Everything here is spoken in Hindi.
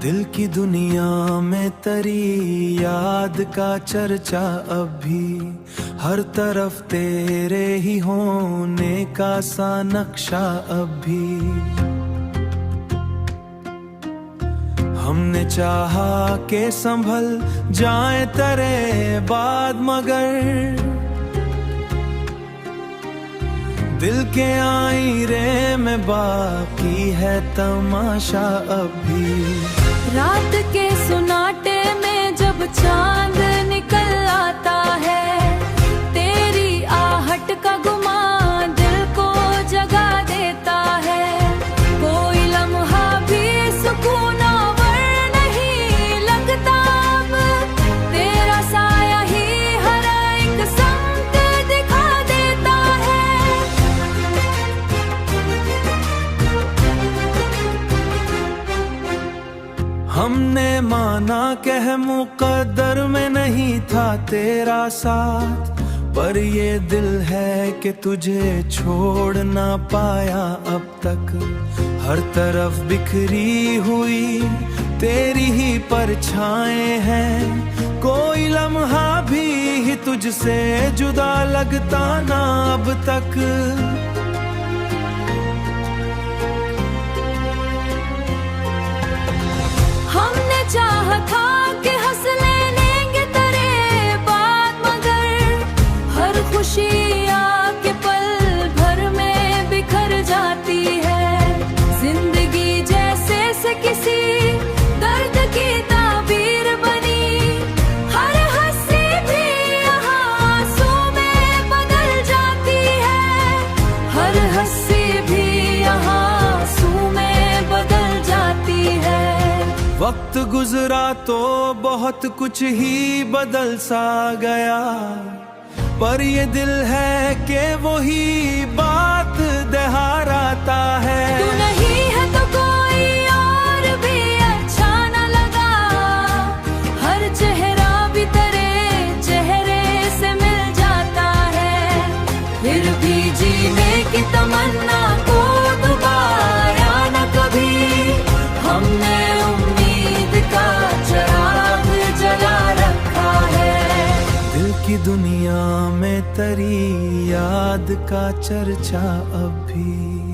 दिल की दुनिया में तेरी याद का चर्चा अब भी हर तरफ तेरे ही होने का सा नक्शा अब भी। हमने चाहा के संभल जाए तेरे बाद मगर दिल के आईने में बाकी है तमाशा अब भी। रात के सुनाटे में जब चांद निकल आता है, तेरी आहट का गुमा दिल को जगा देता है। कोई लम्हा भी सुकूनावर नहीं लगता अब, तेरा साया ही हर एक संग दिखा देता है। हमने माना कह मुकद्दर में नहीं था तेरा साथ, पर ये दिल है कि तुझे छोड़ ना पाया अब तक। हर तरफ बिखरी हुई तेरी ही परछाएं हैं, कोई लम्हा भी तुझसे जुदा लगता ना अब तक। हमने चाहा था कि हंस लेंगे तेरे बाद मगर हर खुशी आके पल भर में बिखर जाती है। जिंदगी जैसे से किसी दर्द की ताबीर बनी, हर हंसी भी यहाँ आंसू में बदल जाती है। हर हंसी भी यहाँ आंसू में बदल जाती है। वक्त गुजरा तो बहुत कुछ ही बदल सा गया, पर ये दिल है कि वही बात दोहराता है। तू नहीं है तो कोई और भी अच्छा न लगा, हर चेहरा भी तेरे चेहरे से मिल जाता है। फिर भी जीने की तमन्ना को दोबारा न कभी, हमने उम्मीद का चिराग जला रखा है। दिल की दुनिया में तेरी याद का चर्चा अब भी